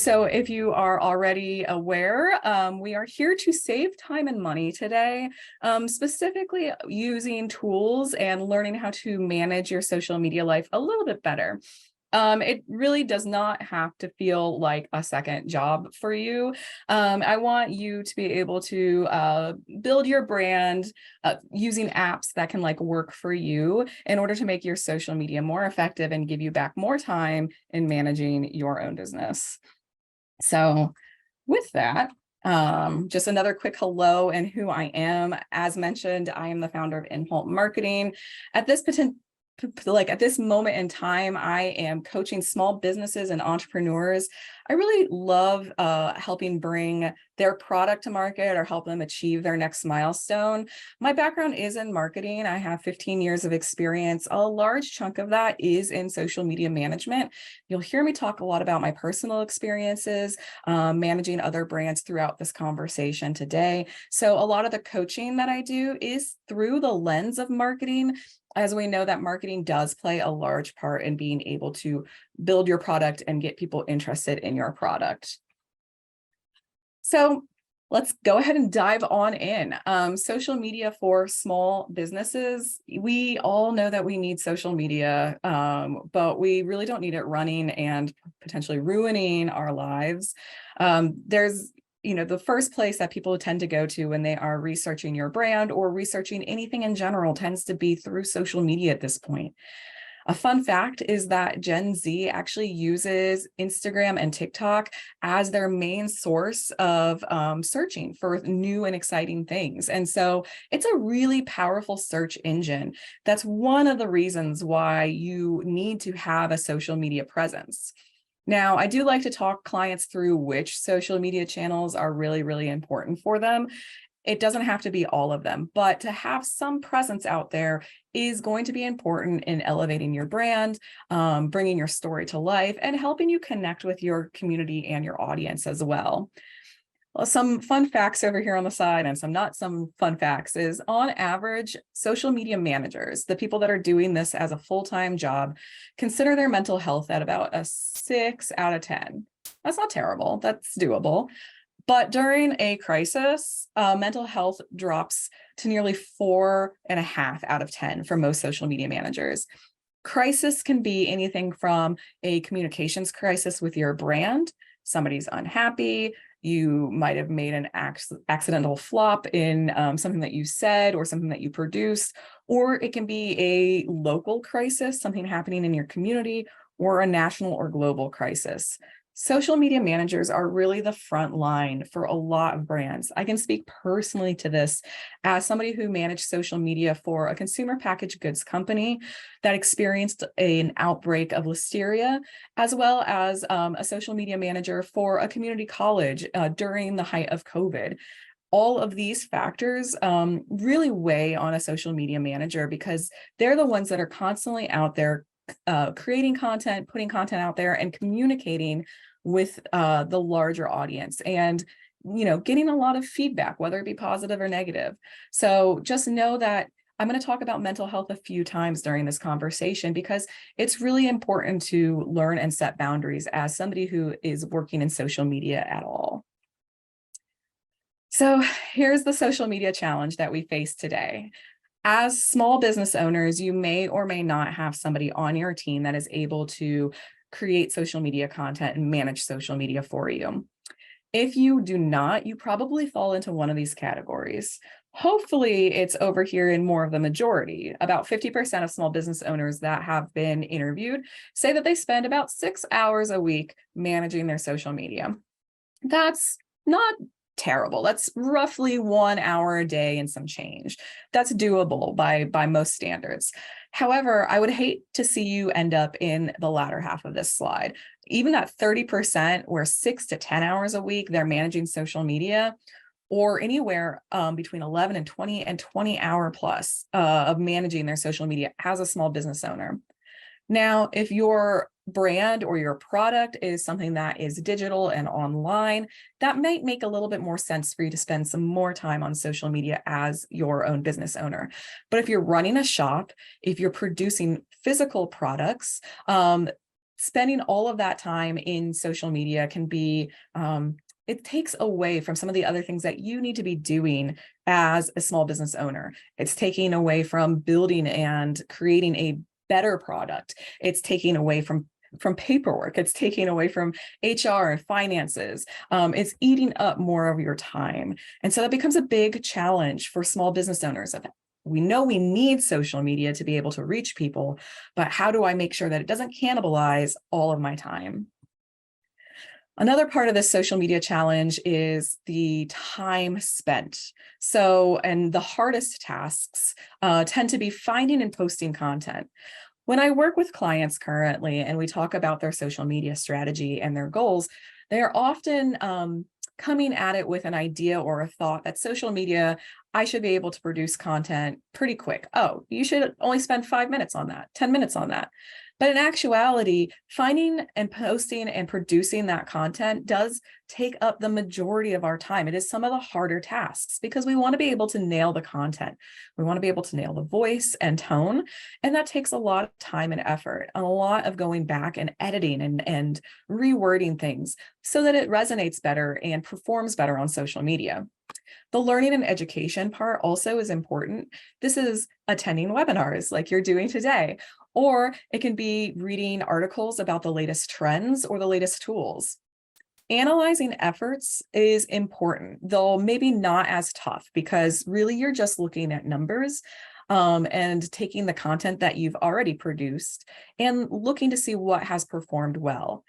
So if you are already aware, we are here to save time and money today, specifically using tools and learning how to manage your social media life a little bit better. It really does not have to feel like a second job for you. I want you to be able to build your brand using apps that can work for you in order to make your social media more effective and give you back more time in managing your own business. So with that, just another quick hello and who I am. As mentioned, I am the founder of Inholt Marketing. At this moment in time, I am coaching small businesses and entrepreneurs. I really love helping bring their product to market or help them achieve their next milestone. My background is in marketing. I have 15 years of experience. A large chunk of that is in social media management. You'll hear me talk a lot about my personal experiences, managing other brands throughout this conversation today. So a lot of the coaching that I do is through the lens of marketing, as we know that marketing does play a large part in being able to build your product and get people interested in your product. So let's go ahead and dive on in. Social media for small businesses. We all know that we need social media, but we really don't need it running and potentially ruining our lives. There's the first place that people tend to go to when they are researching your brand or researching anything in general tends to be through social media at this point. A fun fact is that Gen Z actually uses Instagram and TikTok as their main source of searching for new and exciting things. And so it's a really powerful search engine. That's one of the reasons why you need to have a social media presence. Now, I do like to talk clients through which social media channels are really, really important for them. It doesn't have to be all of them, but to have some presence out there is going to be important in elevating your brand, bringing your story to life, and helping you connect with your community and your audience as well. Well, some fun facts over here on the side and some fun facts is on average, social media managers, the people that are doing this as a full-time job, consider their mental health at about a 6 out of 10. That's not terrible. That's doable. But during a crisis, mental health drops to nearly 4.5 out of 10 for most social media managers. Crisis can be anything from a communications crisis with your brand, somebody's unhappy, you might have made an accidental flop in something that you said or something that you produced, or it can be a local crisis, something happening in your community, or a national or global crisis. Social media managers are really the front line for a lot of brands. I can speak personally to this as somebody who managed social media for a consumer packaged goods company that experienced an outbreak of listeria, as well as a social media manager for a community college during the height of COVID. All of these factors really weigh on a social media manager because they're the ones that are constantly out there creating content, putting content out there, and communicating with the larger audience and getting a lot of feedback, whether it be positive or negative. So just know that I'm going to talk about mental health a few times during this conversation because it's really important to learn and set boundaries as somebody who is working in social media at all. So here's the social media challenge that we face today. As small business owners, you may or may not have somebody on your team that is able to create social media content and manage social media for you. If you do not, you probably fall into one of these categories. Hopefully, it's over here in more of the majority. About 50% of small business owners that have been interviewed say that they spend about 6 hours a week managing their social media. That's not terrible. That's roughly 1 hour a day and some change. That's doable by most standards. However, I would hate to see you end up in the latter half of this slide. Even at 30%, where 6 to 10 hours a week, they're managing social media, or anywhere between 11 and 20 hour plus of managing their social media as a small business owner. Now, if your brand or your product is something that is digital and online, that might make a little bit more sense for you to spend some more time on social media as your own business owner. But if you're running a shop, if you're producing physical products, spending all of that time in social media can be, it takes away from some of the other things that you need to be doing as a small business owner. It's taking away from building and creating a better product. It's taking away from paperwork. It's taking away from HR and finances. It's eating up more of your time. And so that becomes a big challenge for small business owners. We know we need social media to be able to reach people, but how do I make sure that it doesn't cannibalize all of my time? Another part of this social media challenge is the time spent. So, and the hardest tasks tend to be finding and posting content. When I work with clients currently and we talk about their social media strategy and their goals, they are often coming at it with an idea or a thought that social media, I should be able to produce content pretty quick. Oh, you should only spend 5 minutes on that, 10 minutes on that. But in actuality, finding and posting and producing that content does take up the majority of our time. It is some of the harder tasks because we want to be able to nail the content. We want to be able to nail the voice and tone. And that takes a lot of time and effort, and a lot of going back and editing and rewording things so that it resonates better and performs better on social media. The learning and education part also is important. This is attending webinars like you're doing today, or it can be reading articles about the latest trends or the latest tools. Analyzing efforts is important, though maybe not as tough, because really you're just looking at numbers and taking the content that you've already produced and looking to see what has performed well.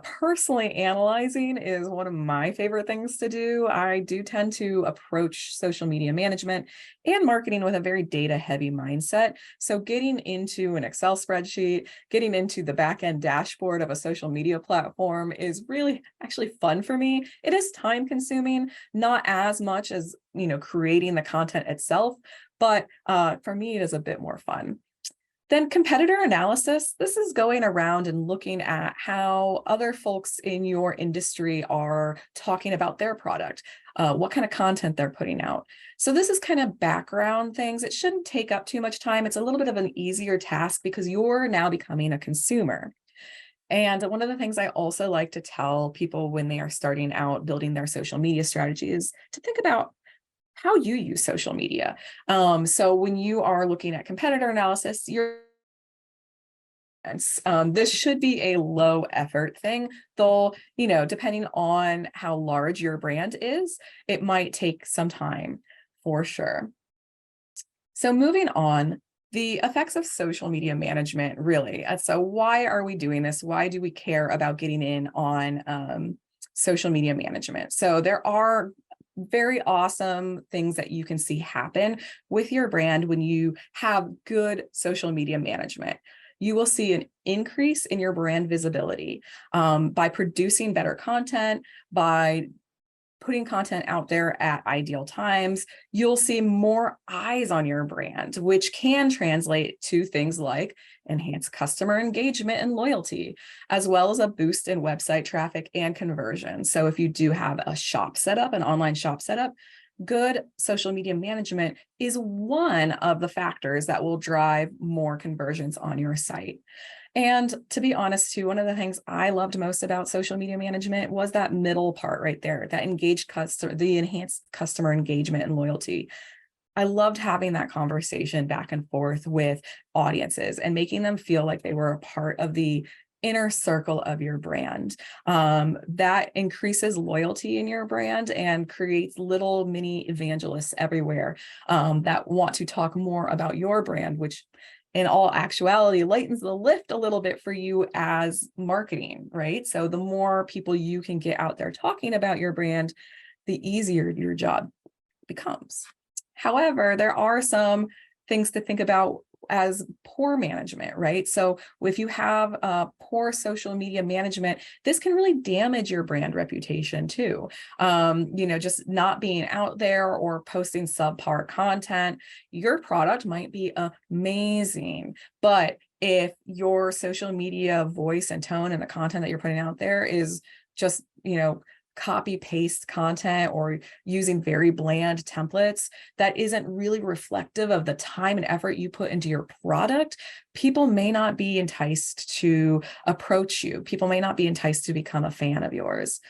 Personally, analyzing is one of my favorite things to do. I do tend to approach social media management and marketing with a very data-heavy mindset. So getting into an Excel spreadsheet, getting into the back-end dashboard of a social media platform is really actually fun for me. It is time-consuming, not as much as, creating the content itself, but for me, it is a bit more fun. Then competitor analysis, this is going around and looking at how other folks in your industry are talking about their product, what kind of content they're putting out. So this is kind of background things. It shouldn't take up too much time. It's a little bit of an easier task because you're now becoming a consumer. And one of the things I also like to tell people when they are starting out building their social media strategy is to think about how you use social media. So when you are looking at competitor analysis, this should be a low effort thing, though, depending on how large your brand is, it might take some time for sure. So moving on, the effects of social media management, really. So why are we doing this? Why do we care about getting in on social media management? So there are very awesome things that you can see happen with your brand when you have good social media management. You will see an increase in your brand visibility by producing better content, by putting content out there at ideal times. You'll see more eyes on your brand, which can translate to things like enhanced customer engagement and loyalty, as well as a boost in website traffic and conversion. So if you do have a shop set up, an online shop set up, good social media management is one of the factors that will drive more conversions on your site. And to be honest, too, one of the things I loved most about social media management was that middle part right there, that engaged customer, the enhanced customer engagement and loyalty. I loved having that conversation back and forth with audiences and making them feel like they were a part of the inner circle of your brand. That increases loyalty in your brand and creates little mini evangelists everywhere that want to talk more about your brand, which in all actuality lightens the lift a little bit for you as marketing, right? So the more people you can get out there talking about your brand, the easier your job becomes. However, there are some things to think about as poor management, right? So if you have poor social media management, this can really damage your brand reputation too. Just not being out there or posting subpar content, your product might be amazing, but if your social media voice and tone and the content that you're putting out there is just, copy paste content or using very bland templates that isn't really reflective of the time and effort you put into your product, people may not be enticed to approach you. People may not be enticed to become a fan of yours.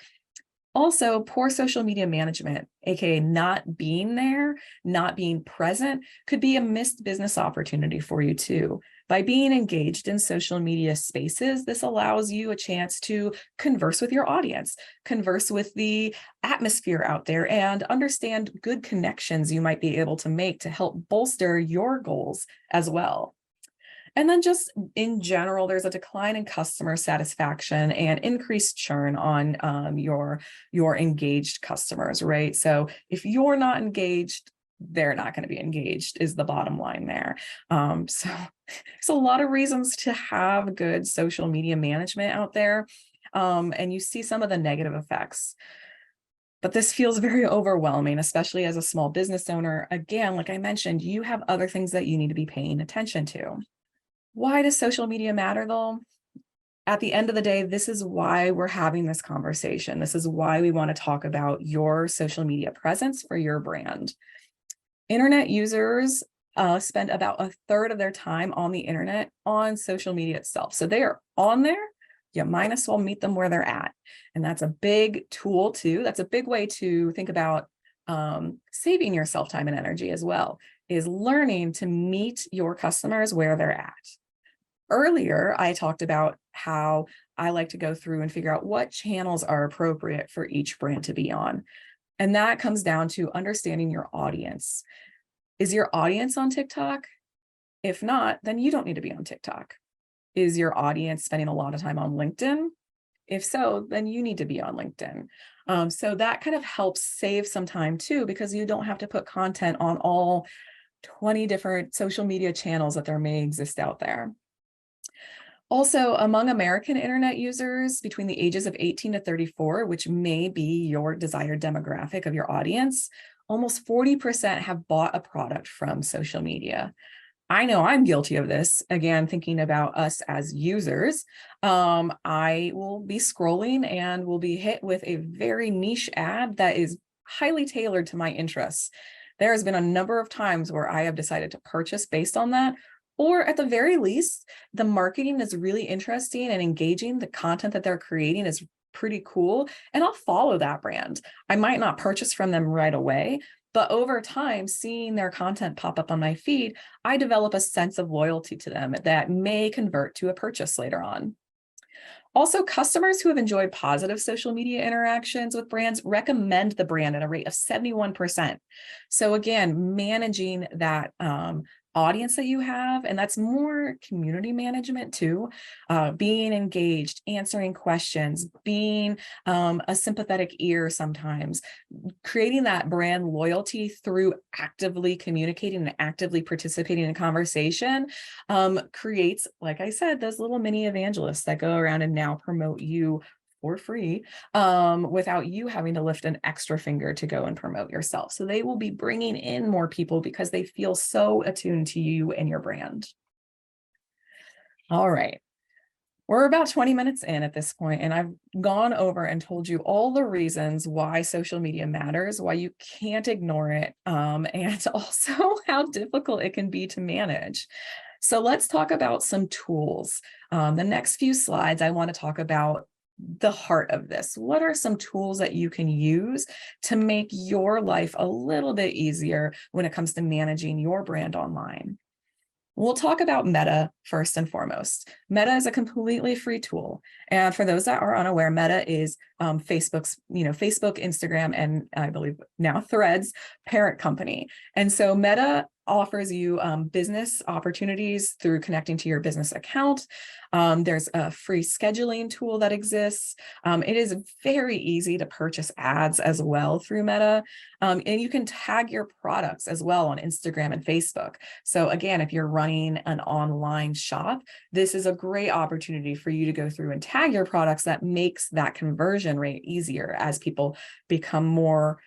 Also, poor social media management, aka not being there, not being present, could be a missed business opportunity for you too. By being engaged in social media spaces, this allows you a chance to converse with your audience, converse with the atmosphere out there, and understand good connections you might be able to make to help bolster your goals as well. And then just in general, there's a decline in customer satisfaction and increased churn on your engaged customers, right? So if you're not engaged, they're not going to be engaged is the bottom line there. So there's a lot of reasons to have good social media management out there. And you see some of the negative effects. But this feels very overwhelming, especially as a small business owner. Again, like I mentioned, you have other things that you need to be paying attention to. Why does social media matter though? At the end of the day, this is why we're having this conversation. This is why we want to talk about your social media presence for your brand. Internet users spend about a third of their time on the internet on social media itself. So they are on there. You might as well meet them where they're at. And that's a big tool too. That's a big way to think about saving yourself time and energy as well, is learning to meet your customers where they're at. Earlier, I talked about how I like to go through and figure out what channels are appropriate for each brand to be on. And that comes down to understanding your audience. Is your audience on TikTok? If not, then you don't need to be on TikTok. Is your audience spending a lot of time on LinkedIn? If so, then you need to be on LinkedIn. So that kind of helps save some time too, because you don't have to put content on all 20 different social media channels that there may exist out there. Also, among American internet users between the ages of 18 to 34, which may be your desired demographic of your audience, almost 40% have bought a product from social media. I know I'm guilty of this. Again, thinking about us as users, I will be scrolling and will be hit with a very niche ad that is highly tailored to my interests. There has been a number of times where I have decided to purchase based on that, or at the very least, the marketing is really interesting and engaging. The content that they're creating is pretty cool, and I'll follow that brand. I might not purchase from them right away, but over time, seeing their content pop up on my feed, I develop a sense of loyalty to them that may convert to a purchase later on. Also, customers who have enjoyed positive social media interactions with brands recommend the brand at a rate of 71%. So again, managing that audience that you have, and that's more community management too, being engaged, answering questions, being a sympathetic ear sometimes, creating that brand loyalty through actively communicating and actively participating in conversation creates, like I said, those little mini evangelists that go around and now promote you for free without you having to lift an extra finger to go and promote yourself. So they will be bringing in more people because they feel so attuned to you and your brand. All right. We're about 20 minutes in at this point, and I've gone over and told you all the reasons why social media matters, why you can't ignore it, and also how difficult it can be to manage. So let's talk about some tools. The next few slides, I want to talk about the heart of this. What are some tools that you can use to make your life a little bit easier when it comes to managing your brand online? We'll talk about Meta first and foremost. Meta is a completely free tool. And for those that are unaware, Meta is Facebook's, Facebook, Instagram, and I believe now Threads parent company. And so Meta offers you business opportunities through connecting to your business account. There's a free scheduling tool that exists. It is very easy to purchase ads as well through Meta. And you can tag your products as well on Instagram and Facebook. So again, if you're running an online shop, this is a great opportunity for you to go through and tag your products. That makes that conversion rate easier as people become more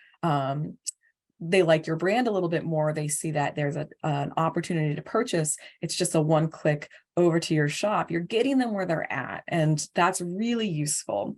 they like your brand a little bit more. They see that there's an opportunity to purchase. It's just a one-click over to your shop, you're getting them where they're at. And that's really useful.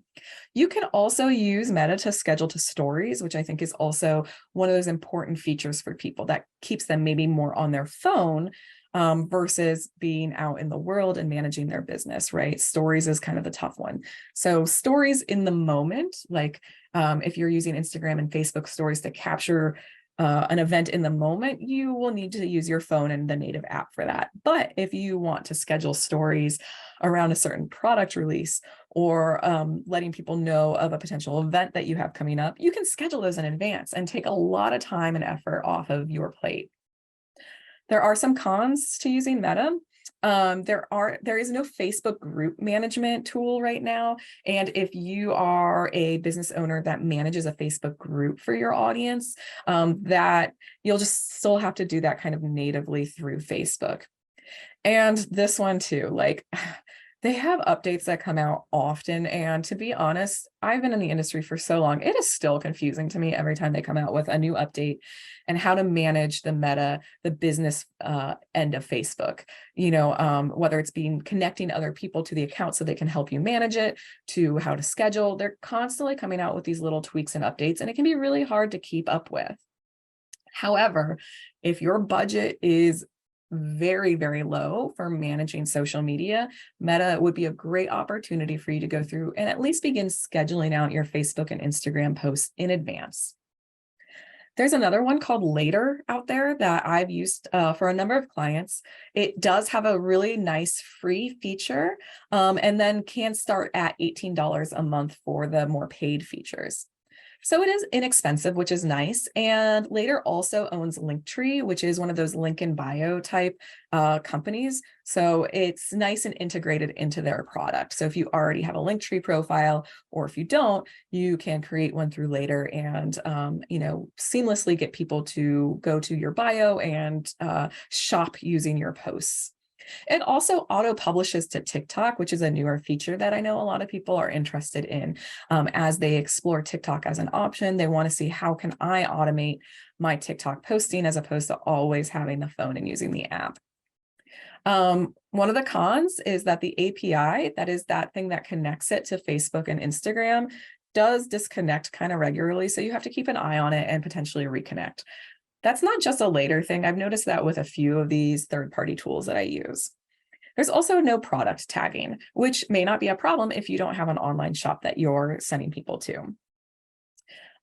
You can also use Meta to schedule to stories, which I think is also one of those important features for people that keeps them maybe more on their phone versus being out in the world and managing their business, right? Stories is kind of the tough one. So stories in the moment, like if you're using Instagram and Facebook stories to capture an event in the moment, you will need to use your phone and the native app for that. But if you want to schedule stories around a certain product release or letting people know of a potential event that you have coming up, you can schedule those in advance and take a lot of time and effort off of your plate. There are some cons to using Meta. There is no Facebook group management tool right now. And if you are a business owner that manages a Facebook group for your audience, that you'll just still have to do that kind of natively through Facebook. And this one too, like they have updates that come out often. And to be honest, I've been in the industry for so long, it is still confusing to me every time they come out with a new update and how to manage the Meta, the business end of Facebook, whether it's connecting other people to the account so they can help you manage it, to how to schedule. They're constantly coming out with these little tweaks and updates, and it can be really hard to keep up with. However, if your budget is very, very low for managing social media, Meta would be a great opportunity for you to go through and at least begin scheduling out your Facebook and Instagram posts in advance. There's another one called Later out there that I've used for a number of clients. It does have a really nice free feature and then can start at $18 a month for the more paid features. So it is inexpensive, which is nice. And Later also owns Linktree, which is one of those link in bio type companies. So it's nice and integrated into their product. So if you already have a Linktree profile, or if you don't, you can create one through Later and seamlessly get people to go to your bio and shop using your posts. It also auto-publishes to TikTok, which is a newer feature that I know a lot of people are interested in. As they explore TikTok as an option, they want to see how can I automate my TikTok posting as opposed to always having the phone and using the app. One of the cons is that the API, that is that thing that connects it to Facebook and Instagram, does disconnect kind of regularly. So you have to keep an eye on it and potentially reconnect. That's not just a Later thing. I've noticed that with a few of these third-party tools that I use. There's also no product tagging, which may not be a problem if you don't have an online shop that you're sending people to.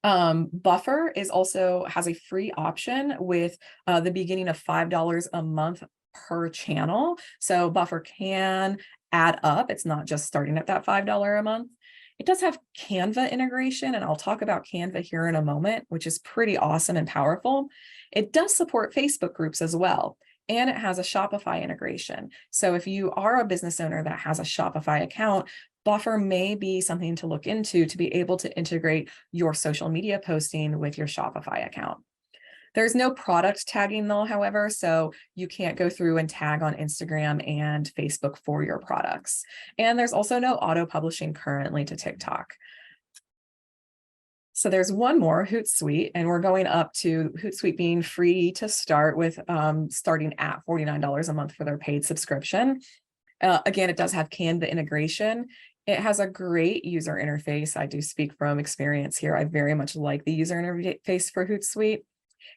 Buffer has a free option with the beginning of $5 a month per channel. So Buffer can add up. It's not just starting at that $5 a month. It does have Canva integration, and I'll talk about Canva here in a moment, which is pretty awesome and powerful. It does support Facebook groups as well, and it has a Shopify integration. So if you are a business owner that has a Shopify account, Buffer may be something to look into to be able to integrate your social media posting with your Shopify account. There's no product tagging though, however, so you can't go through and tag on Instagram and Facebook for your products. And there's also no auto publishing currently to TikTok. So there's one more, HootSuite, and we're going up to HootSuite being free to start with, starting at $49 a month for their paid subscription. Again, it does have Canva integration. It has a great user interface. I do speak from experience here. I very much like the user interface for HootSuite.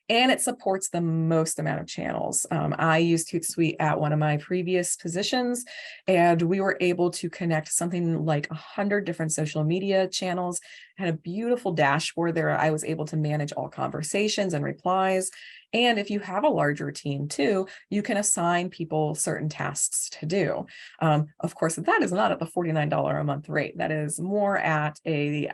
And it supports the most amount of channels. I used HootSuite at one of my previous positions, and we were able to connect something like 100 different social media channels. Had a beautiful dashboard there. I was able to manage all conversations and replies. And if you have a larger team too, you can assign people certain tasks to do. Of course, that is not at the $49 a month rate. That is more at a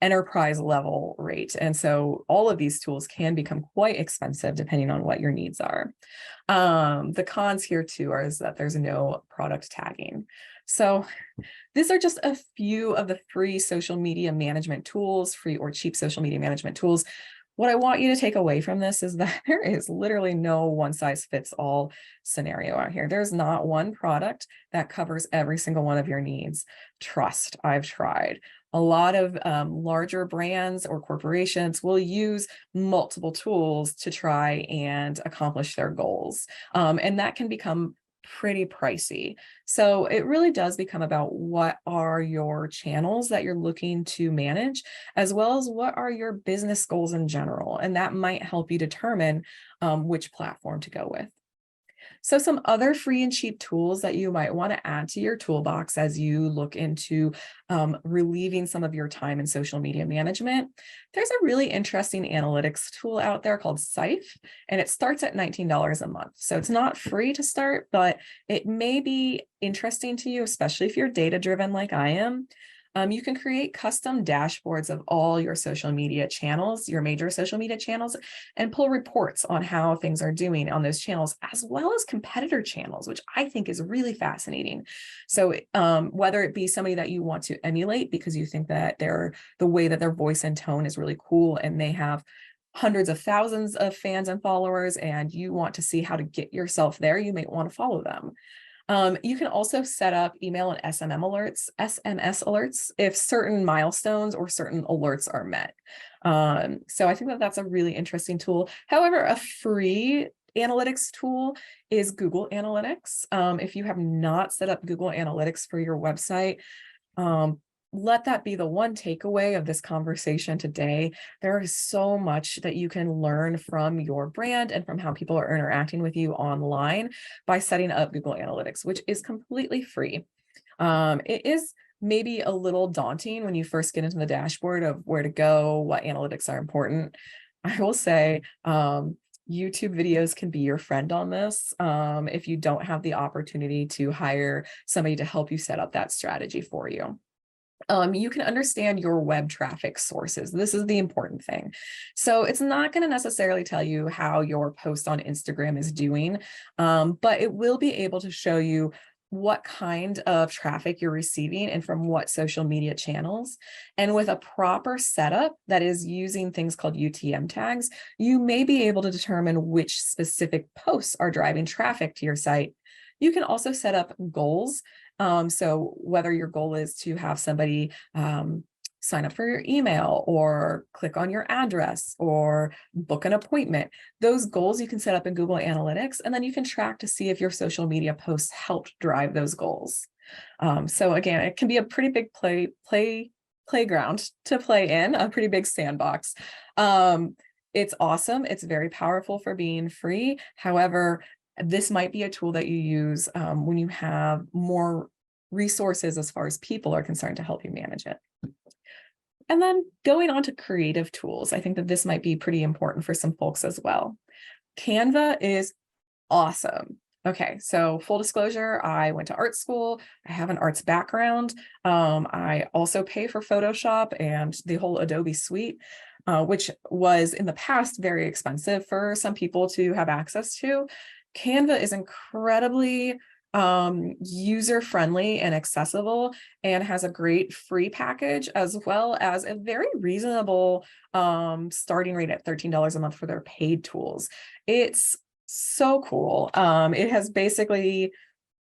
enterprise level rate. And so all of these tools can become quite expensive depending on what your needs are. The cons here too is that there's no product tagging. So these are just a few of the free social media management tools, free or cheap social media management tools. What I want you to take away from this is that there is literally no one size fits all scenario out here. There's not one product that covers every single one of your needs. Trust, I've tried. A lot of larger brands or corporations will use multiple tools to try and accomplish their goals. And that can become pretty pricey. So it really does become about what are your channels that you're looking to manage, as well as what are your business goals in general. And that might help you determine which platform to go with. So some other free and cheap tools that you might want to add to your toolbox as you look into relieving some of your time in social media management. There's a really interesting analytics tool out there called Scythe, and it starts at $19 a month. So it's not free to start, but it may be interesting to you, especially if you're data driven like I am. You can create custom dashboards of all your social media channels, your major social media channels, and pull reports on how things are doing on those channels, as well as competitor channels, which I think is really fascinating. So whether it be somebody that you want to emulate because you think that the way that their voice and tone is really cool and they have hundreds of thousands of fans and followers, and you want to see how to get yourself there, you may want to follow them. You can also set up email and SMS alerts if certain milestones or certain alerts are met. So I think that that's a really interesting tool. However, a free analytics tool is Google Analytics. If you have not set up Google Analytics for your website, let that be the one takeaway of this conversation today. There is so much that you can learn from your brand and from how people are interacting with you online by setting up Google Analytics, which is completely free. It is maybe a little daunting when you first get into the dashboard of where to go, what analytics are important. I will say, YouTube videos can be your friend on this if you don't have the opportunity to hire somebody to help you set up that strategy for you. You can understand your web traffic sources. This is the important thing. So it's not going to necessarily tell you how your post on Instagram is doing, but it will be able to show you what kind of traffic you're receiving and from what social media channels. And with a proper setup that is using things called UTM tags, you may be able to determine which specific posts are driving traffic to your site. You can also set up goals. So whether your goal is to have somebody sign up for your email or click on your address or book an appointment, those goals you can set up in Google Analytics, and then you can track to see if your social media posts helped drive those goals. So again, it can be a pretty big playground to play in, a pretty big sandbox. It's awesome. It's very powerful for being free. However, this might be a tool that you use when you have more resources as far as people are concerned to help you manage it. And then going on to creative tools, I think that this might be pretty important for some folks as well. Canva is awesome. Okay, so full disclosure, I went to art school. I have an arts background. I also pay for Photoshop and the whole Adobe suite, which was in the past very expensive for some people to have access to. Canva is incredibly user-friendly and accessible and has a great free package as well as a very reasonable starting rate at $13 a month for their paid tools. It's so cool. It has basically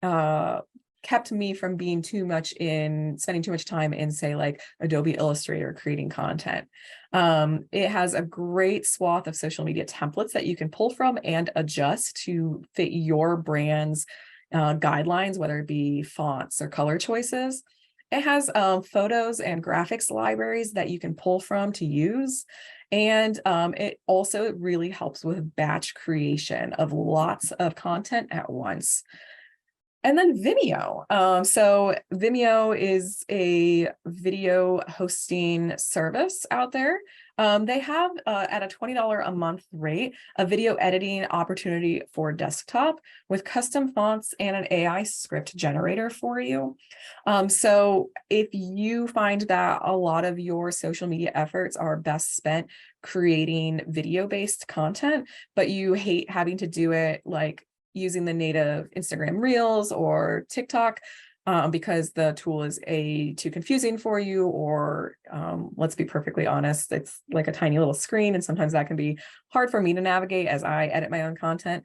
kept me from being spending too much time in, say, like Adobe Illustrator creating content. It has a great swath of social media templates that you can pull from and adjust to fit your brand's guidelines, whether it be fonts or color choices. It has photos and graphics libraries that you can pull from to use. And it also really helps with batch creation of lots of content at once. And then Vimeo. So Vimeo is a video hosting service out there. They have at a $20 a month rate, a video editing opportunity for desktop with custom fonts and an AI script generator for you. So if you find that a lot of your social media efforts are best spent creating video-based content, but you hate having to do it like using the native Instagram Reels or TikTok because the tool is too confusing for you, or let's be perfectly honest, it's like a tiny little screen, and sometimes that can be hard for me to navigate as I edit my own content.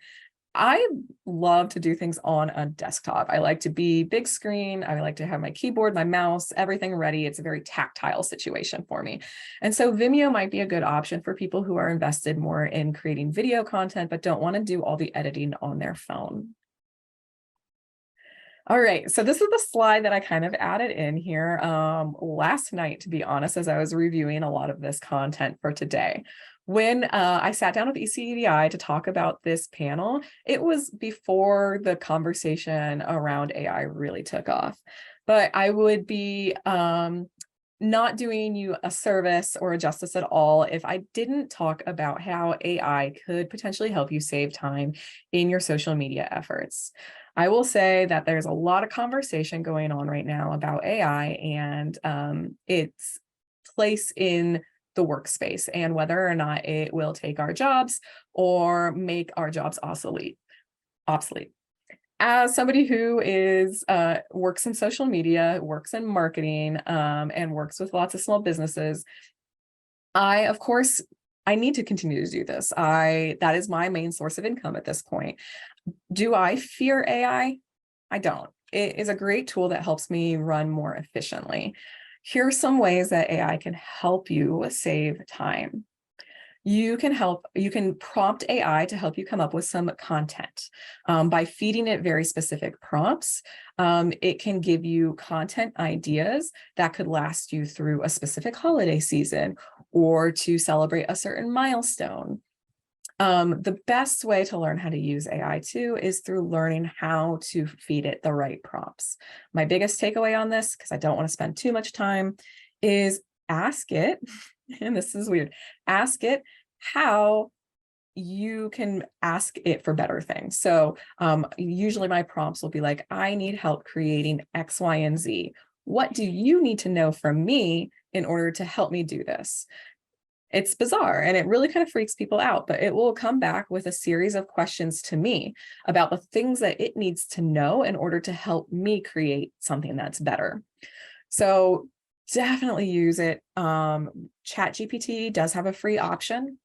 I love to do things on a desktop. I like to be big screen. I like to have my keyboard, my mouse, everything ready. It's a very tactile situation for me. And so Vimeo might be a good option for people who are invested more in creating video content, but don't want to do all the editing on their phone. All right, so this is the slide that I kind of added in here last night, to be honest, as I was reviewing a lot of this content for today. When I sat down with ECEDI to talk about this panel, it was before the conversation around AI really took off. But I would be not doing you a service or a justice at all if I didn't talk about how AI could potentially help you save time in your social media efforts. I will say that there's a lot of conversation going on right now about AI and its place in the workspace and whether or not it will take our jobs or make our jobs obsolete. As somebody who is works in social media, works in marketing, and works with lots of small businesses, of course, I need to continue to do this. That is my main source of income at this point. Do I fear AI? I don't. It is a great tool that helps me run more efficiently. Here are some ways that AI can help you save time. You can prompt AI to help you come up with some content. By feeding it very specific prompts, it can give you content ideas that could last you through a specific holiday season or to celebrate a certain milestone. The best way to learn how to use AI too is through learning how to feed it the right prompts. My biggest takeaway on this, because I don't want to spend too much time, is ask it, and this is weird, ask it how you can ask it for better things. So usually my prompts will be like, I need help creating X, Y, and Z. What do you need to know from me in order to help me do this? It's bizarre and it really kind of freaks people out, but it will come back with a series of questions to me about the things that it needs to know in order to help me create something that's better. So definitely use it. ChatGPT does have a free option.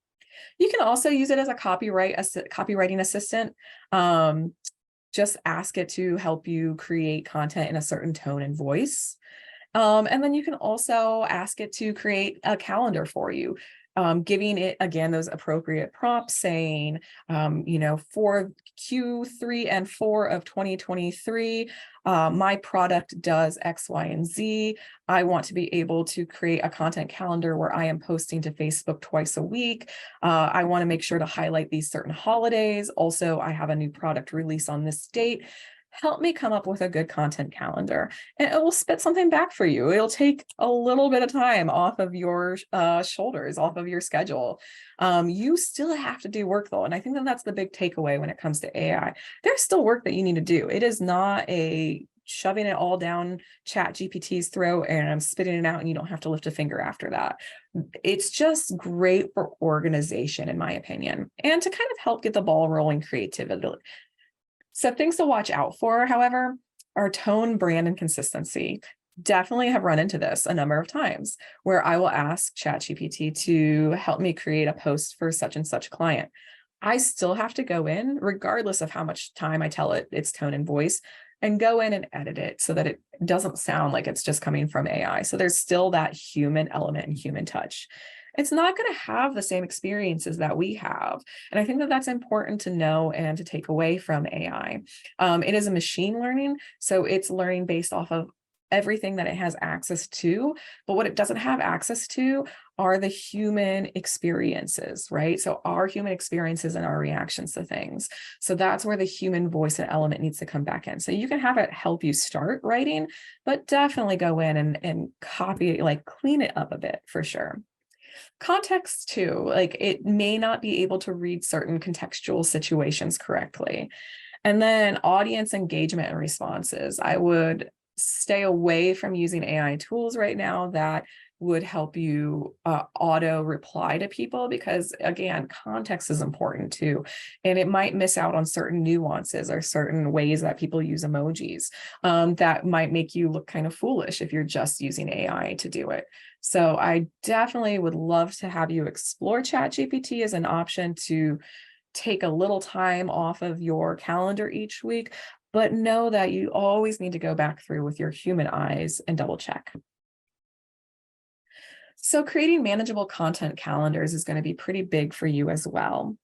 You can also use it as a copywriting assistant. Just ask it to help you create content in a certain tone and voice. And then you can also ask it to create a calendar for you, giving it, again, those appropriate prompts saying, for Q3 and 4 of 2023, my product does X, Y, and Z. I want to be able to create a content calendar where I am posting to Facebook twice a week. I want to make sure to highlight these certain holidays. Also, I have a new product release on this date. Help me come up with a good content calendar, and it will spit something back for you. It'll take a little bit of time off of your shoulders, off of your schedule. You still have to do work though. And I think that that's the big takeaway when it comes to AI. There's still work that you need to do. It is not a shoving it all down ChatGPT's throat and I'm spitting it out and you don't have to lift a finger after that. It's just great for organization, in my opinion, and to kind of help get the ball rolling creativity. So things to watch out for, however, are tone, brand, and consistency. Definitely have run into this a number of times where I will ask ChatGPT to help me create a post for such and such client. I still have to go in, regardless of how much time I tell it its tone and voice, and go in and edit it so that it doesn't sound like it's just coming from AI. So there's still that human element and human touch. It's not going to have the same experiences that we have. And I think that that's important to know and to take away from AI. It is a machine learning, so it's learning based off of everything that it has access to, but what it doesn't have access to are the human experiences, right? So our human experiences and our reactions to things. So that's where the human voice and element needs to come back in. So you can have it help you start writing, but definitely go in and copy it, like clean it up a bit for sure. Context too, like it may not be able to read certain contextual situations correctly. And then audience engagement and responses. I would stay away from using AI tools right now that would help you auto reply to people, because again, context is important too. And it might miss out on certain nuances or certain ways that people use emojis that might make you look kind of foolish if you're just using AI to do it. So I definitely would love to have you explore ChatGPT as an option to take a little time off of your calendar each week, but know that you always need to go back through with your human eyes and double check. So creating manageable content calendars is going to be pretty big for you as well.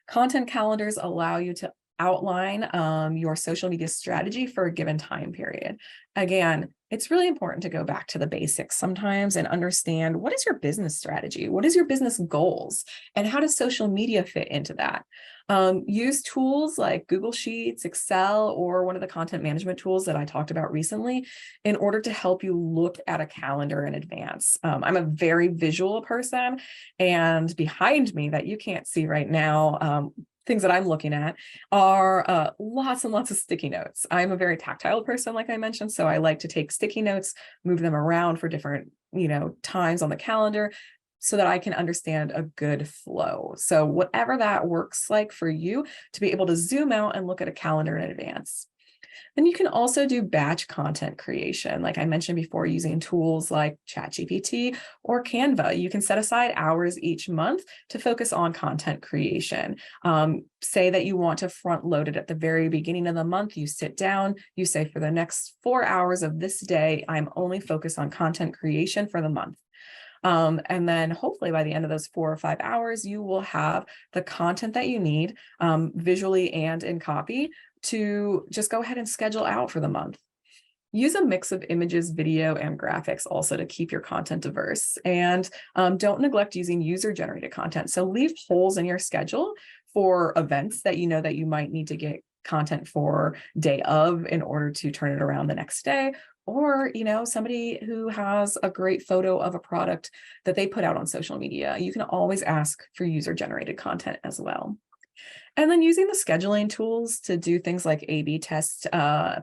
Content calendars allow you to outline your social media strategy for a given time period. Again, it's really important to go back to the basics sometimes and understand, what is your business strategy? What is your business goals? And how does social media fit into that? Use tools like Google Sheets, Excel, or one of the content management tools that I talked about recently in order to help you look at a calendar in advance. I'm a very visual person, and behind me that you can't see right now, things that I'm looking at are lots and lots of sticky notes. I'm a very tactile person, like I mentioned, so I like to take sticky notes, move them around for different, times on the calendar so that I can understand a good flow. So whatever that works like for you, to be able to zoom out and look at a calendar in advance. Then you can also do batch content creation. Like I mentioned before, using tools like ChatGPT or Canva. You can set aside hours each month to focus on content creation. Say that you want to front load it at the very beginning of the month. You sit down, you say, for the next 4 hours of this day, I'm only focused on content creation for the month. And then hopefully by the end of those 4 or 5 hours, you will have the content that you need, visually and in copy, to just go ahead and schedule out for the month. Use a mix of images, video, and graphics also to keep your content diverse. And don't neglect using user-generated content. So leave holes in your schedule for events that you know that you might need to get content for day of in order to turn it around the next day. Or, somebody who has a great photo of a product that they put out on social media. You can always ask for user-generated content as well. And then using the scheduling tools to do things like A/B tests,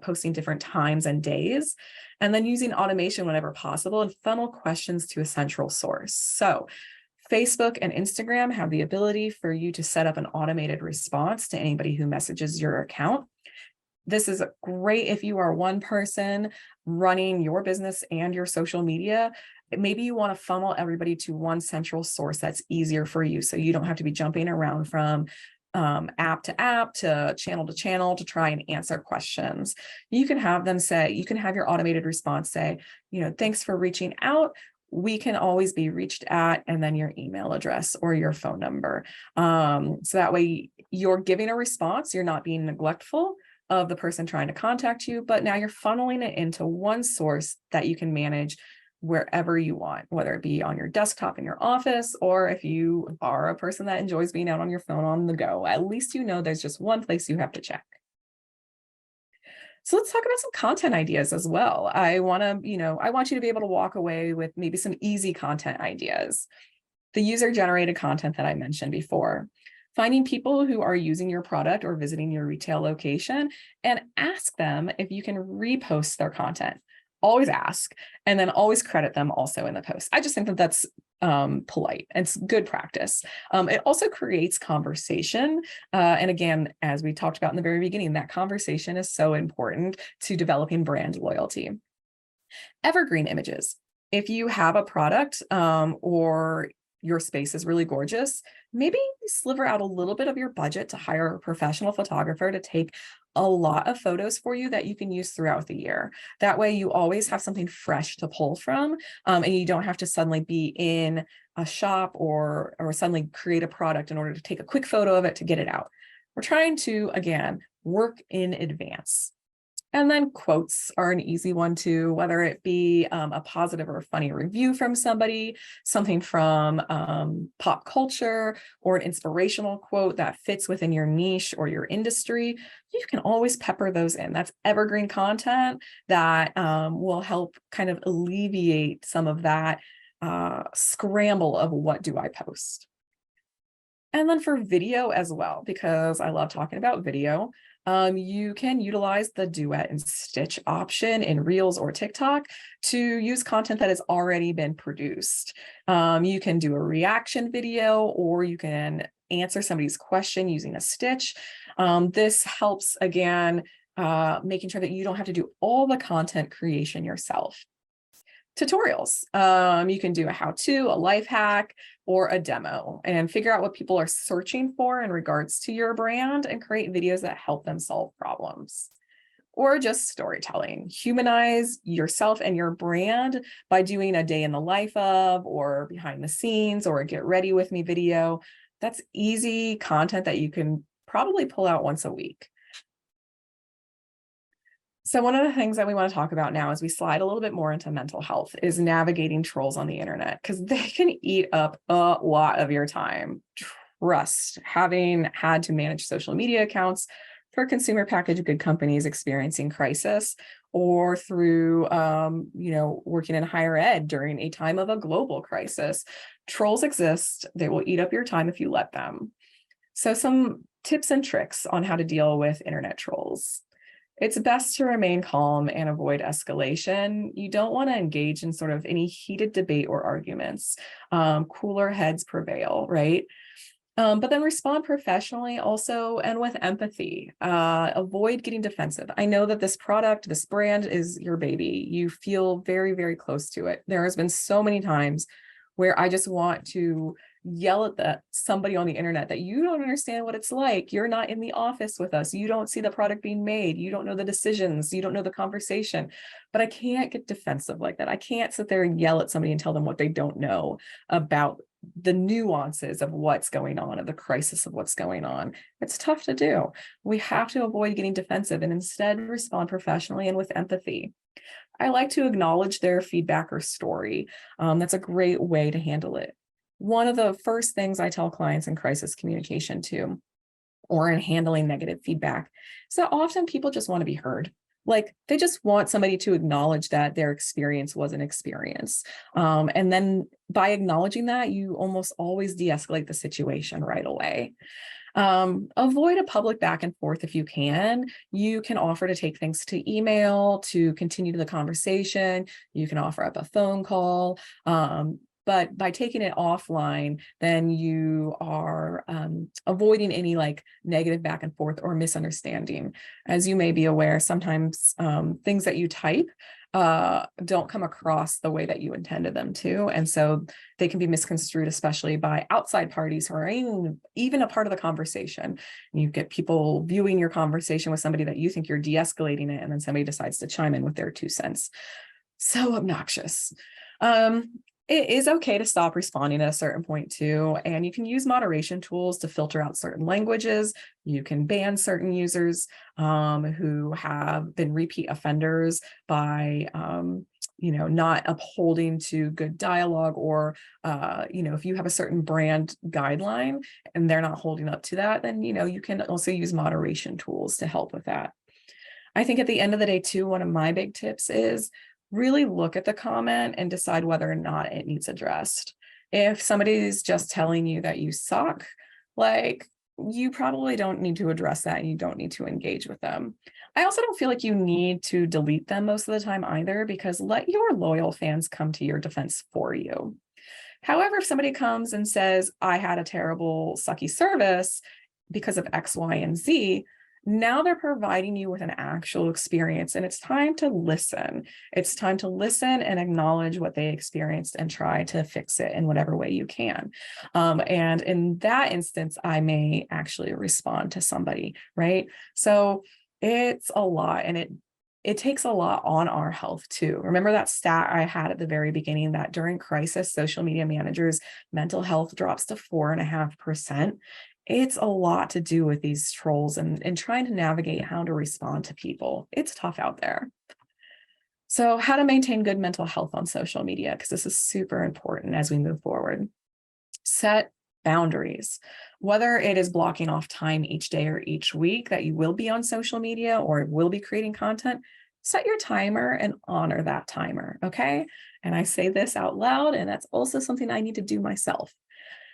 posting different times and days, and then using automation whenever possible and funnel questions to a central source. So Facebook and Instagram have the ability for you to set up an automated response to anybody who messages your account. This is great if you are one person running your business and your social media. Maybe you want to funnel everybody to one central source that's easier for you, so you don't have to be jumping around from app to channel to try and answer questions. You can have them say, you can have your automated response say, thanks for reaching out. We can always be reached at, and then your email address or your phone number. So that way you're giving a response, you're not being neglectful of the person trying to contact you, but now you're funneling it into one source that you can manage wherever you want, whether it be on your desktop in your office, or if you are a person that enjoys being out on your phone on the go, at least there's just one place you have to check. So let's talk about some content ideas as well. I want you to be able to walk away with maybe some easy content ideas. The user-generated content that I mentioned before. Finding people who are using your product or visiting your retail location and ask them if you can repost their content. Always ask, and then always credit them also in the post. I just think that that's polite. It's good practice. It also creates conversation. And again, as we talked about in the very beginning, that conversation is so important to developing brand loyalty. Evergreen images. If you have a product or your space is really gorgeous, maybe sliver out a little bit of your budget to hire a professional photographer to take a lot of photos for you that you can use throughout the year. That way you always have something fresh to pull from, and you don't have to suddenly be in a shop or suddenly create a product in order to take a quick photo of it to get it out. We're trying to, again, work in advance. And then quotes are an easy one too, whether it be a positive or funny review from somebody, something from pop culture, or an inspirational quote that fits within your niche or your industry. You can always pepper those in. That's evergreen content that will help kind of alleviate some of that scramble of what do I post. And then for video as well, because I love talking about video, you can utilize the duet and stitch option in Reels or TikTok to use content that has already been produced. You can do a reaction video, or you can answer somebody's question using a stitch. This helps, again, making sure that you don't have to do all the content creation yourself. Tutorials. You can do a how-to, a life hack, or a demo, and figure out what people are searching for in regards to your brand and create videos that help them solve problems. Or just storytelling. Humanize yourself and your brand by doing a day in the life of, or behind the scenes, or a get ready with me video. That's easy content that you can probably pull out once a week. So one of the things that we want to talk about now as we slide a little bit more into mental health is navigating trolls on the internet, because they can eat up a lot of your time. Trust, having had to manage social media accounts for consumer packaged good companies experiencing crisis, or through working in higher ed during a time of a global crisis. Trolls exist. They will eat up your time if you let them. So some tips and tricks on how to deal with internet trolls. It's best to remain calm and avoid escalation. You don't want to engage in sort of any heated debate or arguments. Cooler heads prevail, right? But then respond professionally also, and with empathy. Avoid getting defensive. I know that this product, this brand is your baby. You feel very, very close to it. There has been so many times where I just want to yell at somebody on the internet that you don't understand what it's like. You're not in the office with us. You don't see the product being made. You don't know the decisions. You don't know the conversation. But I can't get defensive like that. I can't sit there and yell at somebody and tell them what they don't know about the nuances of what's going on, of the crisis of what's going on. It's tough to do. We have to avoid getting defensive and instead respond professionally and with empathy. I like to acknowledge their feedback or story. That's a great way to handle it. One of the first things I tell clients in crisis communication too, or in handling negative feedback, is that often people just want to be heard. Like they just want somebody to acknowledge that their experience was an experience. And then by acknowledging that, you almost always de-escalate the situation right away. Avoid a public back and forth if you can. You can offer to take things to email to continue the conversation. You can offer up a phone call. But by taking it offline, then you are avoiding any like negative back and forth or misunderstanding. As you may be aware, sometimes things that you type don't come across the way that you intended them to. And so they can be misconstrued, especially by outside parties who are even a part of the conversation. You get people viewing your conversation with somebody that you think you're de-escalating it, and then somebody decides to chime in with their 2 cents. So obnoxious. It is okay to stop responding at a certain point too, and you can use moderation tools to filter out certain languages. You can ban certain users who have been repeat offenders by not upholding to good dialogue, or if you have a certain brand guideline and they're not holding up to that, then you can also use moderation tools to help with that. I think at the end of the day too, one of my big tips is really look at the comment and decide whether or not it needs addressed. If somebody's just telling you that you suck, you probably don't need to address that, and you don't need to engage with them. I also don't feel like you need to delete them most of the time either, because let your loyal fans come to your defense for you. However, if somebody comes and says, I had a terrible, sucky service because of X, Y, and Z, now they're providing you with an actual experience, and it's time to listen. It's time to listen and acknowledge what they experienced and try to fix it in whatever way you can. And in that instance, I may actually respond to somebody, right? So it's a lot, and it takes a lot on our health too. Remember that stat I had at the very beginning, that during crisis, social media managers' mental health drops to 4.5%. It's a lot to do with these trolls and trying to navigate how to respond to people. It's tough out there. So how to maintain good mental health on social media, because this is super important as we move forward. Set boundaries, whether it is blocking off time each day or each week that you will be on social media or will be creating content. Set your timer and honor that timer, okay? And I say this out loud, and that's also something I need to do myself.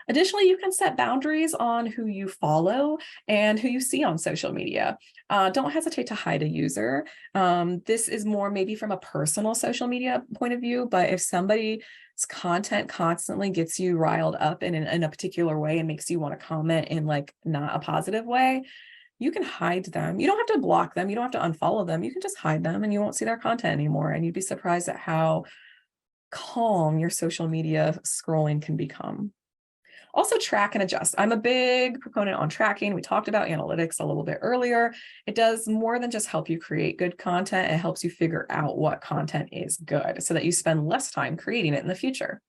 Additionally, you can set boundaries on who you follow and who you see on social media. Don't hesitate to hide a user. This is more maybe from a personal social media point of view, but if somebody's content constantly gets you riled up in a particular way and makes you want to comment in not a positive way, you can hide them. You don't have to block them. You don't have to unfollow them. You can just hide them and you won't see their content anymore. And you'd be surprised at how calm your social media scrolling can become. Also, track and adjust. I'm a big proponent on tracking. We talked about analytics a little bit earlier. It does more than just help you create good content. It helps you figure out what content is good so that you spend less time creating it in the future.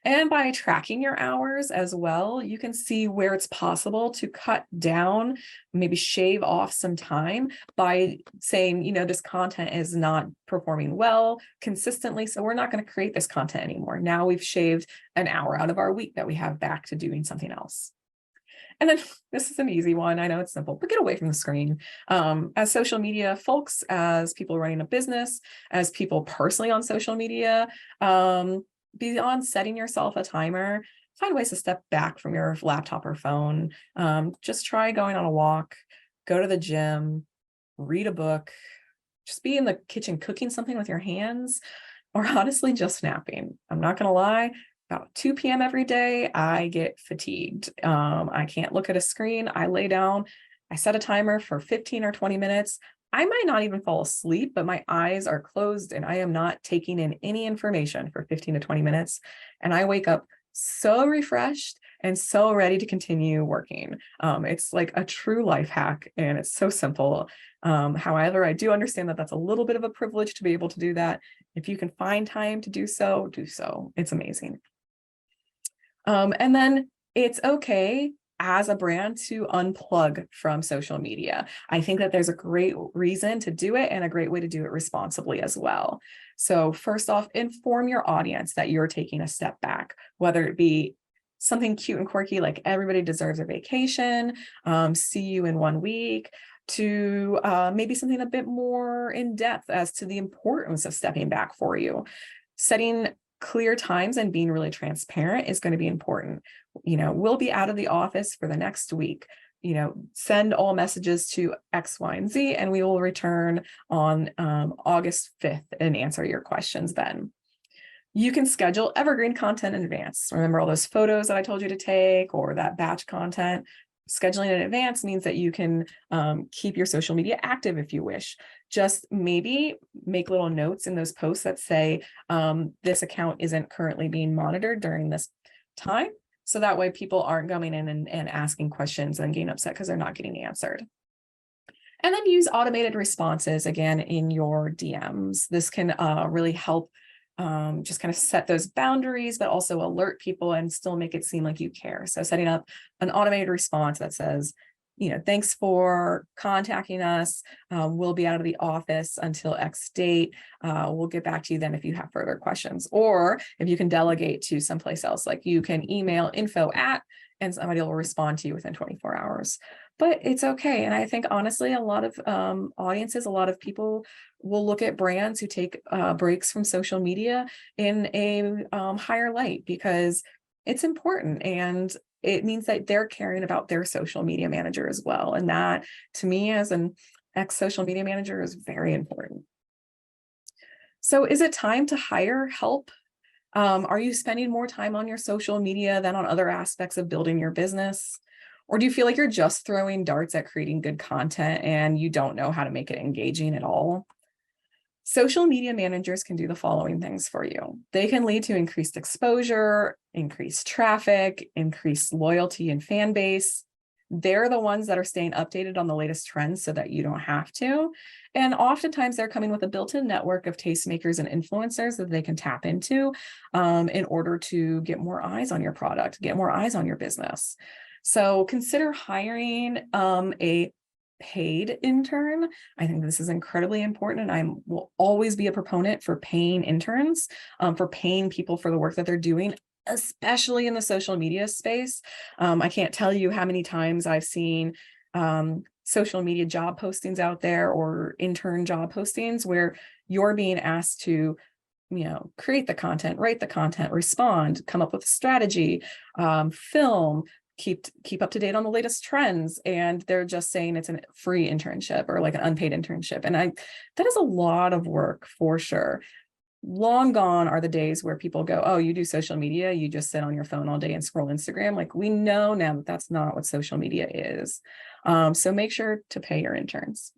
And by tracking your hours as well, you can see where it's possible to cut down, maybe shave off some time by saying, this content is not performing well consistently, so we're not going to create this content anymore. Now we've shaved an hour out of our week that we have back to doing something else. And then this is an easy one. I know it's simple, but get away from the screen. As social media folks, as people running a business, as people personally on social media, beyond setting yourself a timer, find ways to step back from your laptop or phone. Just try going on a walk, go to the gym, read a book, just be in the kitchen cooking something with your hands, or honestly, just napping. I'm not going to lie. About 2 p.m. every day, I get fatigued. I can't look at a screen. I lay down. I set a timer for 15 or 20 minutes. I might not even fall asleep, but my eyes are closed and I am not taking in any information for 15 to 20 minutes. And I wake up so refreshed and so ready to continue working. It's like a true life hack and it's so simple. However, I do understand that that's a little bit of a privilege to be able to do that. If you can find time to do so, do so. It's amazing. And then it's okay as a brand to unplug from social media. I think that there's a great reason to do it and a great way to do it responsibly as well. So first off, inform your audience that you're taking a step back, whether it be something cute and quirky like everybody deserves a vacation, see you in 1 week, to maybe something a bit more in depth as to the importance of stepping back for you. Setting clear times and being really transparent is going to be important. We'll be out of the office for the next week. Send all messages to X, Y, and Z, and we will return on August 5th and answer your questions then. You can schedule evergreen content in advance. Remember all those photos that I told you to take or that batch content? Scheduling in advance means that you can keep your social media active if you wish. Just maybe make little notes in those posts that say this account isn't currently being monitored during this time. So that way people aren't going in and asking questions and getting upset because they're not getting answered. And then use automated responses again in your DMs. This can really help just kind of set those boundaries, but also alert people and still make it seem like you care. So setting up an automated response that says, thanks for contacting us. We'll be out of the office until X date. We'll get back to you then if you have further questions. Or if you can delegate to someplace else, like you can email info@, and somebody will respond to you within 24 hours. But it's okay. And I think honestly, a lot of audiences, a lot of people will look at brands who take breaks from social media in a higher light because it's important and it means that they're caring about their social media manager as well. And that, to me, as an ex-social media manager, is very important. So is it time to hire help? Are you spending more time on your social media than on other aspects of building your business? Or do you feel like you're just throwing darts at creating good content and you don't know how to make it engaging at all? Social media managers can do the following things for you. They can lead to increased exposure, increased traffic, increased loyalty and fan base. They're the ones that are staying updated on the latest trends so that you don't have to. And oftentimes they're coming with a built-in network of tastemakers and influencers that they can tap into in order to get more eyes on your product, get more eyes on your business. So consider hiring a paid intern. I think this is incredibly important, and I will always be a proponent for paying interns, for paying people for the work that they're doing, especially in the social media space. I can't tell you how many times I've seen social media job postings out there or intern job postings where you're being asked to create the content, write the content, respond, come up with a strategy, film, keep up to date on the latest trends, and they're just saying it's a free internship or like an unpaid internship. And that is a lot of work for sure. Long gone are the days where people go, oh, you do social media, you just sit on your phone all day and scroll Instagram. Like, we know now that that's not what social media is. So make sure to pay your interns.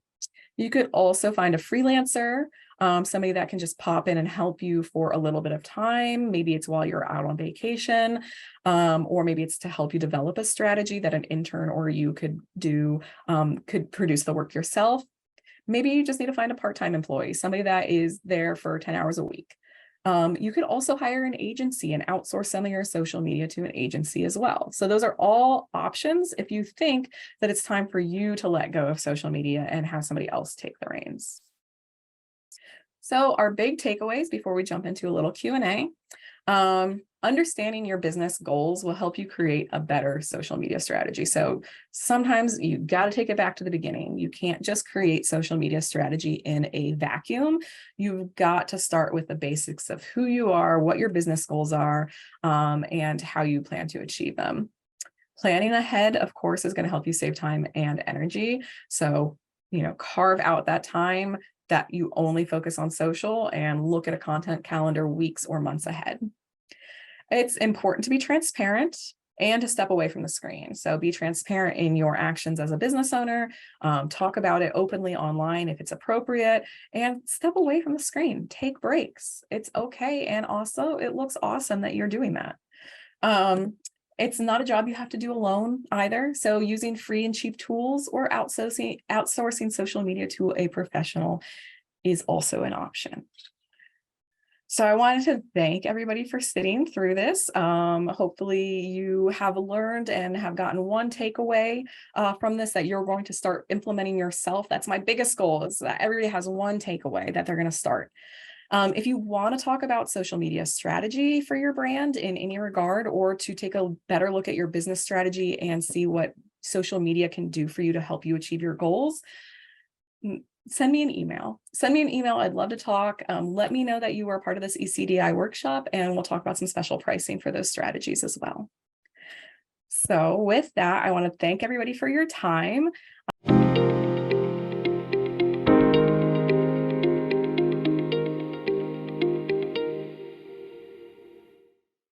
You could also find a freelancer, somebody that can just pop in and help you for a little bit of time. Maybe it's while you're out on vacation, or maybe it's to help you develop a strategy that an intern or you could do, could produce the work yourself. Maybe you just need to find a part-time employee, somebody that is there for 10 hours a week. You could also hire an agency and outsource some of your social media to an agency as well. So those are all options if you think that it's time for you to let go of social media and have somebody else take the reins. So our big takeaways before we jump into a little Q&A. Understanding your business goals will help you create a better social media strategy. So sometimes you got to take it back to the beginning. You can't just create social media strategy in a vacuum. You've got to start with the basics of who you are, what your business goals are, and how you plan to achieve them. Planning ahead, of course, is going to help you save time and energy. So, carve out that time that you only focus on social and look at a content calendar weeks or months ahead. It's important to be transparent and to step away from the screen. So be transparent in your actions as a business owner, talk about it openly online if it's appropriate, and step away from the screen, take breaks. It's okay. And also it looks awesome that you're doing that. It's not a job you have to do alone either. So using free and cheap tools or outsourcing social media to a professional is also an option. So I wanted to thank everybody for sitting through this. Hopefully you have learned and have gotten one takeaway from this that you're going to start implementing yourself. That's my biggest goal, is that everybody has one takeaway that they're going to start. If you want to talk about social media strategy for your brand in any regard, or to take a better look at your business strategy and see what social media can do for you to help you achieve your goals, send me an email. I'd love to talk. Let me know that you are part of this ECDI workshop, and we'll talk about some special pricing for those strategies as well. So with that, I want to thank everybody for your time.